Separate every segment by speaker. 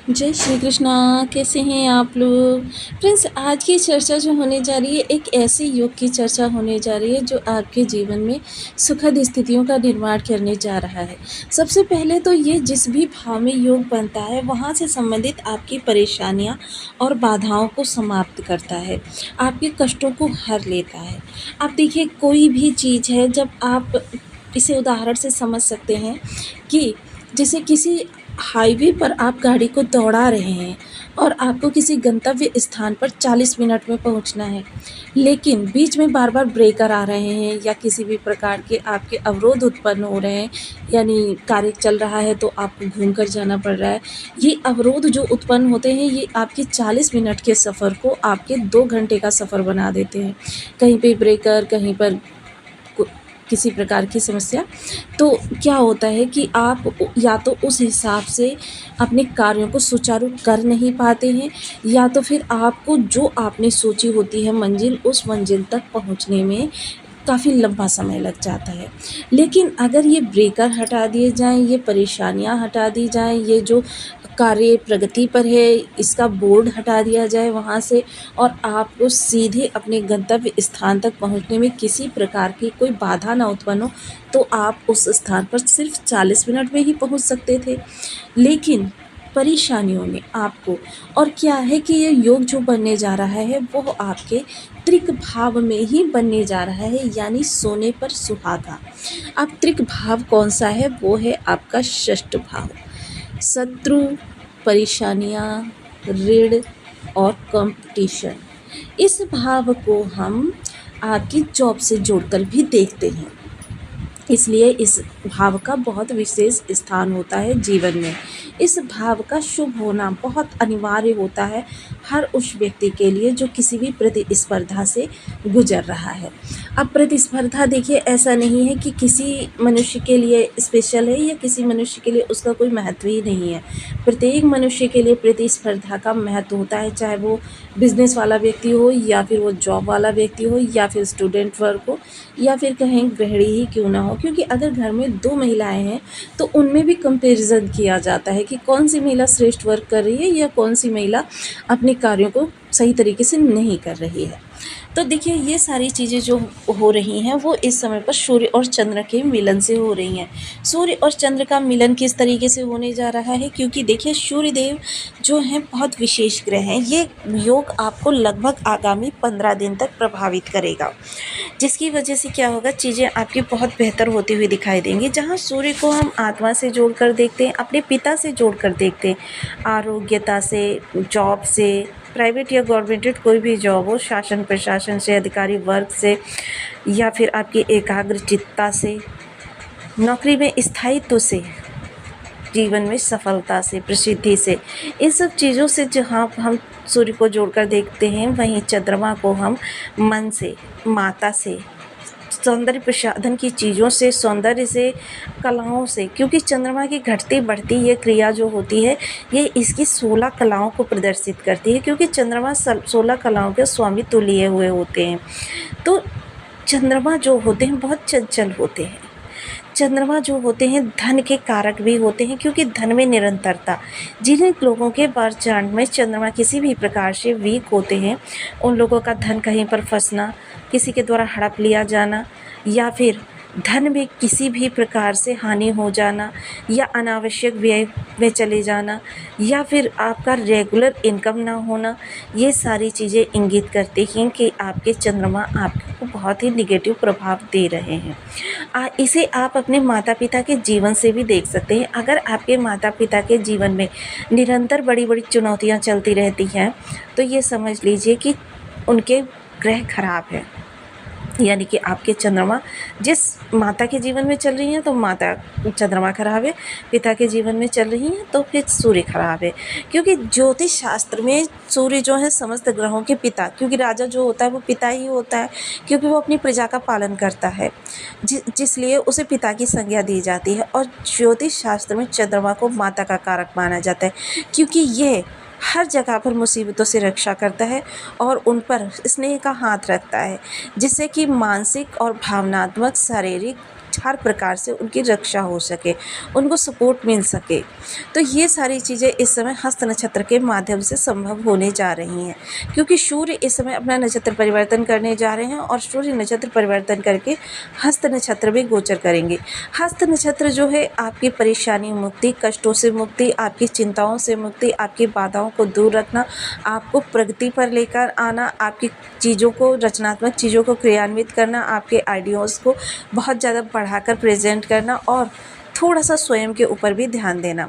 Speaker 1: जय श्री कृष्णा। कैसे हैं आप लोग? फ्रेंड्स, आज की चर्चा जो होने जा रही है एक ऐसे योग की चर्चा होने जा रही है जो आपके जीवन में सुखद स्थितियों का निर्माण करने जा रहा है। सबसे पहले तो ये जिस भी भाव में योग बनता है वहाँ से संबंधित आपकी परेशानियाँ और बाधाओं को समाप्त करता है, आपके कष्टों को हर लेता है। आप देखिए, कोई भी चीज़ है, जब आप इसे उदाहरण से समझ सकते हैं कि जैसे किसी हाईवे पर आप गाड़ी को दौड़ा रहे हैं और आपको किसी गंतव्य स्थान पर 40 मिनट में पहुंचना है, लेकिन बीच में बार बार ब्रेकर आ रहे हैं या किसी भी प्रकार के आपके अवरोध उत्पन्न हो रहे हैं, यानी कार्य चल रहा है तो आपको घूम कर जाना पड़ रहा है। ये अवरोध जो उत्पन्न होते हैं ये आपके 40 मिनट के सफ़र को आपके 2 घंटे का सफ़र बना देते हैं। कहीं पे ब्रेकर, कहीं पर किसी प्रकार की समस्या, तो क्या होता है कि आप या तो उस हिसाब से अपने कार्यों को सुचारू कर नहीं पाते हैं, या तो फिर आपको जो आपने सोची होती है मंजिल, उस मंजिल तक पहुंचने में काफ़ी लंबा समय लग जाता है। लेकिन अगर ये ब्रेकर हटा दिए जाएँ, ये परेशानियाँ हटा दी जाएँ, ये जो कार्य प्रगति पर है इसका बोर्ड हटा दिया जाए वहाँ से, और आपको सीधे अपने गंतव्य स्थान तक पहुँचने में किसी प्रकार की कोई बाधा ना उत्पन्न हो, तो आप उस स्थान पर सिर्फ 40 मिनट में ही पहुँच सकते थे। लेकिन परेशानियों ने आपको, और क्या है कि ये योग जो बनने जा रहा है वो आपके त्रिक भाव में ही बनने जा रहा है, यानी सोने पर सुहागा। अब त्रिक भाव कौन सा है? वो है आपका षष्ठ भाव। शत्रु, परेशानियाँ, ऋण और कंपटीशन, इस भाव को हम आपकी जॉब से जोड़कर भी देखते हैं। इसलिए इस भाव का बहुत विशेष स्थान होता है जीवन में। इस भाव का शुभ होना बहुत अनिवार्य होता है हर उस व्यक्ति के लिए जो किसी भी प्रतिस्पर्धा से गुजर रहा है। अब प्रतिस्पर्धा देखिए, ऐसा नहीं है कि किसी मनुष्य के लिए स्पेशल है या किसी मनुष्य के लिए उसका कोई महत्व ही नहीं है। प्रत्येक मनुष्य के लिए प्रतिस्पर्धा का महत्व होता है, चाहे वो बिजनेस वाला व्यक्ति हो या फिर वो जॉब वाला व्यक्ति हो या फिर स्टूडेंट वर्ग हो या फिर कहें गृहिणी ही क्यों ना हो। क्योंकि अगर घर में 2 महिलाएं हैं तो उनमें भी कंपैरिजन किया जाता है कि कौन सी महिला श्रेष्ठ वर्क कर रही है या कौन सी महिला अपने कार्यों को सही तरीके से नहीं कर रही है। तो देखिए, ये सारी चीज़ें जो हो रही हैं वो इस समय पर सूर्य और चंद्र के मिलन से हो रही हैं। सूर्य और चंद्र का मिलन किस तरीके से होने जा रहा है? क्योंकि देखिए, सूर्यदेव जो हैं बहुत विशेष ग्रह हैं। ये योग आपको लगभग आगामी 15 दिन तक प्रभावित करेगा, जिसकी वजह से क्या होगा, चीज़ें आपकी बहुत बेहतर होती हुई दिखाई देंगी। जहाँ सूर्य को हम आत्मा से जोड़कर देखते हैं, अपने पिता से जोड़कर देखते हैं, आरोग्यता से, जॉब से, प्राइवेट या गवर्नमेंटेड कोई भी जॉब हो, शासन प्रशासन से, अधिकारी वर्ग से, या फिर आपकी एकाग्रचित्ता से, नौकरी में स्थायित्व से, जीवन में सफलता से, प्रसिद्धि से, इन सब चीज़ों से जहाँ हम सूर्य को जोड़कर देखते हैं, वहीं चंद्रमा को हम मन से, माता से, सौंदर्य प्रसाधन की चीज़ों से, सौंदर्य से, कलाओं से, क्योंकि चंद्रमा की घटती बढ़ती ये क्रिया जो होती है ये इसकी 16 कलाओं को प्रदर्शित करती है, क्योंकि चंद्रमा 16 कलाओं के स्वामित्व लिए हुए होते हैं। तो चंद्रमा जो होते हैं बहुत चंचल होते हैं। चंद्रमा जो होते हैं धन के कारक भी होते हैं, क्योंकि धन में निरंतरता, जिन लोगों के बर्थ में चंद्रमा किसी भी प्रकार से वीक होते हैं उन लोगों का धन कहीं पर फंसना, किसी के द्वारा हड़प लिया जाना, या फिर धन में किसी भी प्रकार से हानि हो जाना, या अनावश्यक व्यय में चले जाना, या फिर आपका रेगुलर इनकम ना होना, ये सारी चीज़ें इंगित करती हैं कि आपके चंद्रमा आपको बहुत ही निगेटिव प्रभाव दे रहे हैं। इसे आप अपने माता पिता के जीवन से भी देख सकते हैं। अगर आपके माता पिता के जीवन में निरंतर बड़ी बड़ी चुनौतियाँ चलती रहती हैं तो ये समझ लीजिए कि उनके ग्रह खराब है, यानी कि आपके चंद्रमा जिस माता के जीवन में चल रही हैं तो माता चंद्रमा खराब है, पिता के जीवन में चल रही हैं तो फिर सूर्य खराब है। क्योंकि ज्योतिष शास्त्र में सूर्य जो है समस्त ग्रहों के पिता, क्योंकि राजा जो होता है वो पिता ही होता है, क्योंकि वो अपनी प्रजा का पालन करता है, जिसलिए उसे पिता की संज्ञा दी जाती है। और ज्योतिष शास्त्र में चंद्रमा को माता का कारक माना जाता है, क्योंकि यह हर जगह पर मुसीबतों से रक्षा करता है और उन पर स्नेह का हाथ रखता है, जिससे कि मानसिक और भावनात्मक, शारीरिक हर प्रकार से उनकी रक्षा हो सके, उनको सपोर्ट मिल सके। तो ये सारी चीज़ें इस समय हस्त नक्षत्र के माध्यम से संभव होने जा रही हैं, क्योंकि सूर्य इस समय अपना नक्षत्र परिवर्तन करने जा रहे हैं और सूर्य नक्षत्र परिवर्तन करके हस्त नक्षत्र में गोचर करेंगे। हस्त नक्षत्र जो है आपकी परेशानी मुक्ति, कष्टों से मुक्ति, आपकी चिंताओं से मुक्ति, आपकी बाधाओं को दूर रखना, आपको प्रगति पर लेकर आना, आपकी चीज़ों को, रचनात्मक चीज़ों को क्रियान्वित करना, आपके आइडियाज़ को बहुत ज़्यादा बढ़ाकर प्रेजेंट करना और थोड़ा सा स्वयं के ऊपर भी ध्यान देना,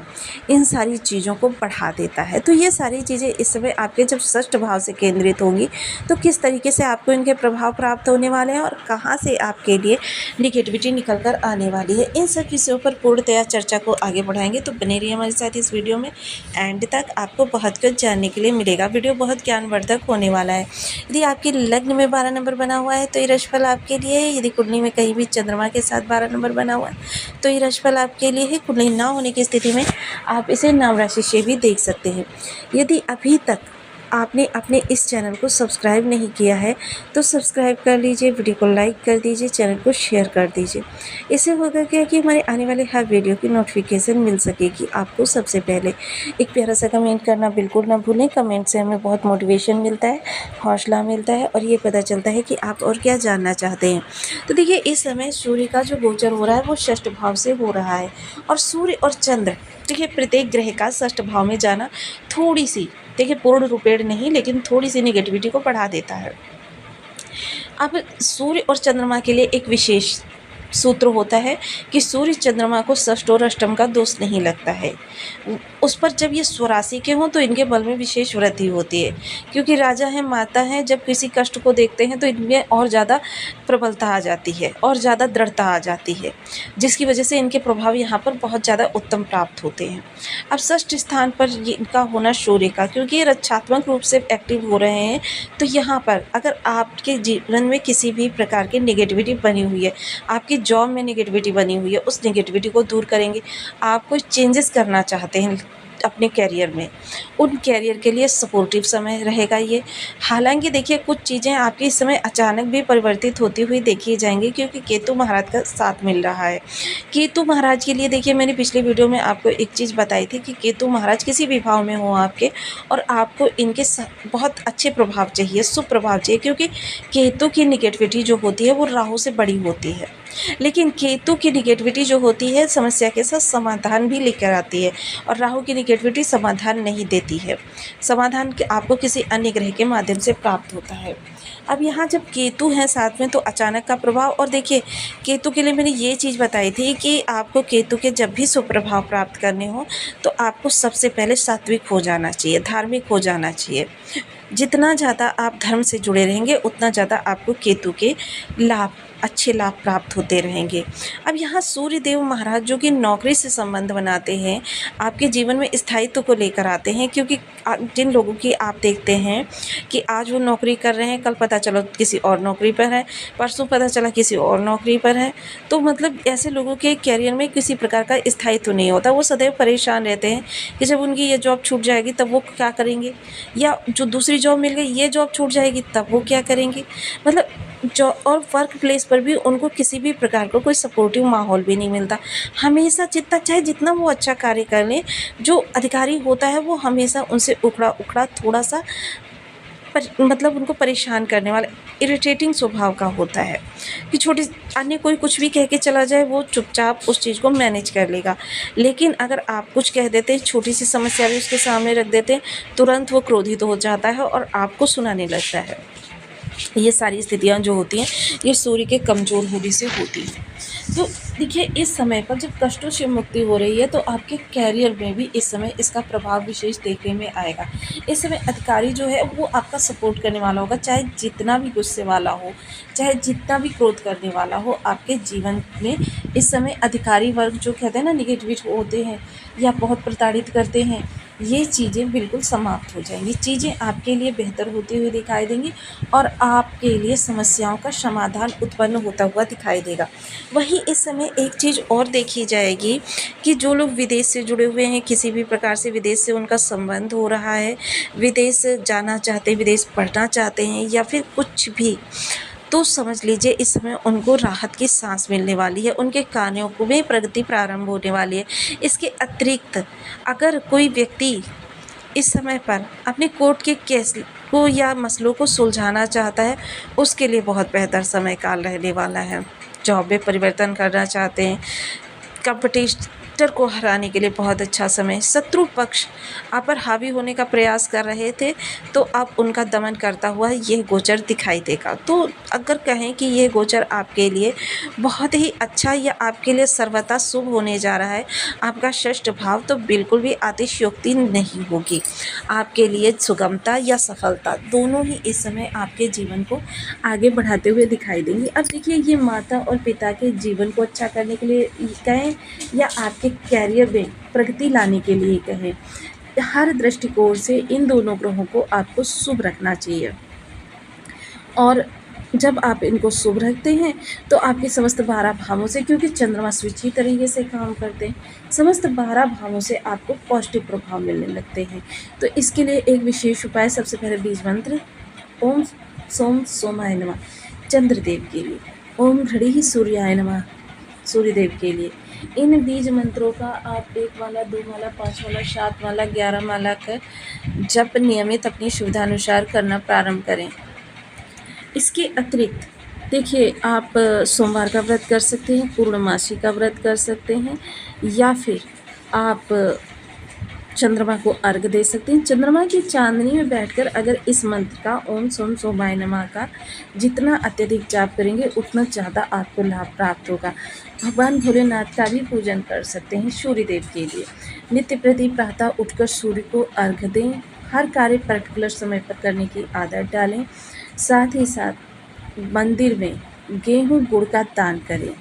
Speaker 1: इन सारी चीज़ों को बढ़ा देता है। तो ये सारी चीज़ें इस समय आपके जब षष्ठ भाव से केंद्रित होंगी तो किस तरीके से आपको इनके प्रभाव प्राप्त होने वाले हैं और कहाँ से आपके लिए निगेटिविटी निकल कर आने वाली है, इन सब विषयों पर पूर्णतया चर्चा को आगे बढ़ाएंगे। तो बने रहिए हमारे साथ इस वीडियो में, एंड तक आपको बहुत कुछ जानने के लिए मिलेगा। वीडियो बहुत ज्ञानवर्धक होने वाला है। यदि आपके लग्न में 12 नंबर बना हुआ है तो ये राशिफल आपके लिए है। यदि कुंडली में कहीं भी चंद्रमा के साथ 12 नंबर बना हुआ है तो ये राशिफल आपके लिए है। कुंडली ना होने की स्थिति में आप इसे नाम राशि से भी देख सकते हैं। यदि अभी तक आपने अपने इस चैनल को सब्सक्राइब नहीं किया है तो सब्सक्राइब कर लीजिए, वीडियो को लाइक कर दीजिए, चैनल को शेयर कर दीजिए। इससे होगा क्या कि हमारे आने वाले हर वीडियो की नोटिफिकेशन मिल सकेगी आपको सबसे पहले। एक प्यारा सा कमेंट करना बिल्कुल ना भूलें। कमेंट से हमें बहुत मोटिवेशन मिलता है, हौसला मिलता है और ये पता चलता है कि आप और क्या जानना चाहते हैं। तो देखिए, इस समय सूर्य का जो गोचर हो रहा है वो षष्ठ भाव से हो रहा है और सूर्य और चंद्र, देखिए प्रत्येक ग्रह का षष्ठ भाव में जाना थोड़ी सी, देखिए पूर्ण रूपेण नहीं लेकिन थोड़ी सी नेगेटिविटी को बढ़ा देता है। अब सूर्य और चंद्रमा के लिए एक विशेष सूत्र होता है कि सूर्य चंद्रमा को षष्ठ और अष्टम का दोष नहीं लगता है। उस पर जब ये स्वराशि के हों तो इनके बल में विशेष वृद्धि होती है, क्योंकि राजा हैं, माता हैं, जब किसी कष्ट को देखते हैं तो इनमें और ज़्यादा प्रबलता आ जाती है और ज़्यादा दृढ़ता आ जाती है, जिसकी वजह से इनके प्रभाव यहाँ पर बहुत ज़्यादा उत्तम प्राप्त होते हैं। अब षष्ठ स्थान पर ये इनका होना सूर्य का, क्योंकि ये रक्षात्मक रूप से एक्टिव हो रहे हैं, तो यहाँ पर अगर आपके जीवन में किसी भी प्रकार की नेगेटिविटी बनी हुई है, आपकी जॉब में नेगेटिविटी बनी हुई है, उस नेगेटिविटी को दूर करेंगे। आप कोई चेंजेस करना चाहते हैं अपने कैरियर में, उन कैरियर के लिए सपोर्टिव समय रहेगा ये। हालांकि देखिए, कुछ चीज़ें आपकी इस समय अचानक भी परिवर्तित होती हुई देखी जाएंगी, क्योंकि केतु महाराज का साथ मिल रहा है। केतु महाराज के लिए देखिए, मैंने पिछले वीडियो में आपको एक चीज़ बताई थी कि केतु महाराज किसी भी भाव में हो आपके और आपको इनके बहुत अच्छे प्रभाव चाहिए, शुभ प्रभाव चाहिए, क्योंकि केतु की निगेटिविटी जो होती है वो राहु से बड़ी होती है। लेकिन केतु की निगेटिविटी जो होती है समस्या के साथ समाधान भी लेकर आती है और राहु की निगेटिविटी समाधान नहीं देती है। समाधान आपको किसी अन्य ग्रह के माध्यम से प्राप्त होता है। अब यहाँ जब केतु है साथ में तो अचानक का प्रभाव, और देखिए केतु के लिए मैंने ये चीज़ बताई थी कि आपको केतु के जब भी शुभ प्रभाव प्राप्त करने हो तो आपको सबसे पहले सात्विक हो जाना चाहिए, धार्मिक हो जाना चाहिए। जितना ज़्यादा आप धर्म से जुड़े रहेंगे उतना ज़्यादा आपको केतु के लाभ, अच्छे लाभ प्राप्त होते रहेंगे। अब यहाँ सूर्य देव महाराज जो कि नौकरी से संबंध बनाते हैं, आपके जीवन में स्थायित्व को लेकर आते हैं, क्योंकि जिन लोगों की आप देखते हैं कि आज वो नौकरी कर रहे हैं, कल पता चलो किसी और नौकरी पर है, परसों पता चला किसी और नौकरी पर है, तो मतलब ऐसे लोगों के कैरियर में किसी प्रकार का स्थायित्व नहीं होता। वो सदैव परेशान रहते हैं कि जब उनकी ये जॉब छूट जाएगी तब वो क्या करेंगे, या जो दूसरी जॉब मिल गई ये जॉब छूट जाएगी तब वो क्या करेंगे। मतलब जो और वर्क प्लेस पर भी उनको किसी भी प्रकार का कोई सपोर्टिव माहौल भी नहीं मिलता। हमेशा जितना वो अच्छा कार्य कर लें, जो अधिकारी होता है वो हमेशा उनसे उखड़ा थोड़ा सा मतलब उनको परेशान करने वाला इरिटेटिंग स्वभाव का होता है, कि छोटी अन्य कोई कुछ भी कह के चला जाए वो चुपचाप उस चीज़ को मैनेज कर लेगा। लेकिन अगर आप कुछ कह देते हैं, छोटी सी समस्या भी उसके सामने रख देते हैं, तुरंत वो क्रोधित हो जाता है और आपको सुनाने लगता है। ये सारी स्थितियाँ जो होती हैं ये सूर्य के कमज़ोर होने से होती हैं। तो देखिए, इस समय पर जब कष्टों से मुक्ति हो रही है तो आपके कैरियर में भी इस समय इसका प्रभाव विशेष देखने में आएगा। इस समय अधिकारी जो है वो आपका सपोर्ट करने वाला होगा, चाहे जितना भी गुस्से वाला हो, चाहे जितना भी क्रोध करने वाला हो। आपके जीवन में इस समय अधिकारी वर्ग जो कहते हैं ना निगेटिव होते हैं या बहुत प्रताड़ित करते हैं, ये चीज़ें बिल्कुल समाप्त हो जाएंगी। चीज़ें आपके लिए बेहतर होती हुई दिखाई देंगी और आपके लिए समस्याओं का समाधान उत्पन्न होता हुआ दिखाई देगा। वहीं इस समय एक चीज़ और देखी जाएगी कि जो लोग विदेश से जुड़े हुए हैं, किसी भी प्रकार से विदेश से उनका संबंध हो रहा है, विदेश जाना चाहते हैं, विदेश पढ़ना चाहते हैं या फिर कुछ भी, तो समझ लीजिए इस समय उनको राहत की सांस मिलने वाली है, उनके कार्यों को में प्रगति प्रारंभ होने वाली है। इसके अतिरिक्त अगर कोई व्यक्ति इस समय पर अपने कोर्ट के केस को या मसलों को सुलझाना चाहता है, उसके लिए बहुत बेहतर समय काल रहने वाला है। जॉब में परिवर्तन करना चाहते हैं, कॉम्पिटिटर को हराने के लिए बहुत अच्छा समय। शत्रु पक्ष आप पर हावी होने का प्रयास कर रहे थे, तो अब उनका दमन करता हुआ यह गोचर दिखाई देगा। तो अगर कहें कि ये गोचर आपके लिए बहुत ही अच्छा या आपके लिए सर्वथा शुभ होने जा रहा है, आपका षष्ठ भाव, तो बिल्कुल भी अतिशयोक्ति नहीं होगी। आपके लिए सुगमता या सफलता दोनों ही इस समय आपके जीवन को आगे बढ़ाते हुए दिखाई देंगी। अब देखिए, ये माता और पिता के जीवन को अच्छा करने के लिए कहें या आपके कैरियर में प्रगति लाने के लिए कहें, हर दृष्टिकोण से इन दोनों ग्रहों को आपको शुभ रखना चाहिए। और जब आप इनको शुभ रखते हैं तो आपके समस्त 12 भावों से, क्योंकि चंद्रमा स्विची तरीके से काम करते हैं, समस्त 12 भावों से आपको पॉजिटिव प्रभाव मिलने लगते हैं। तो इसके लिए एक विशेष उपाय, सबसे पहले बीज मंत्र ओम सोम सोमाय नमः चंद्रदेव के लिए, ओम घड़ी ही सूर्याय नमः सूर्यदेव के लिए। इन बीज मंत्रों का आप 1 माला, 2 माला, 5 माला, 7 माला, 11 माला का जप नियमित अपनी सुविधानुसार करना प्रारंभ करें। इसके अतिरिक्त देखिए, आप सोमवार का व्रत कर सकते हैं, पूर्णमासी का व्रत कर सकते हैं, या फिर आप चंद्रमा को अर्घ दे सकते हैं। चंद्रमा की चांदनी में बैठकर अगर इस मंत्र का ओम सोम सोमाय नमः का जितना अत्यधिक जाप करेंगे, उतना ज़्यादा आपको लाभ प्राप्त होगा। भगवान भोलेनाथ का भी पूजन कर सकते हैं सूर्यदेव के लिए। नित्य प्रति प्रातः उठकर सूर्य को अर्घ दें। हर कार्य पर्टिकुलर समय पर करने की आदत डालें। साथ ही साथ मंदिर में गेहूँ गुड़ का दान करें।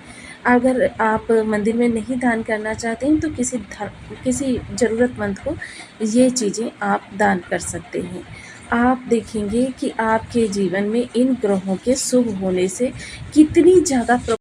Speaker 1: अगर आप मंदिर में नहीं दान करना चाहते हैं तो किसी ज़रूरतमंद को ये चीज़ें आप दान कर सकते हैं। आप देखेंगे कि आपके जीवन में इन ग्रहों के शुभ होने से कितनी ज़्यादा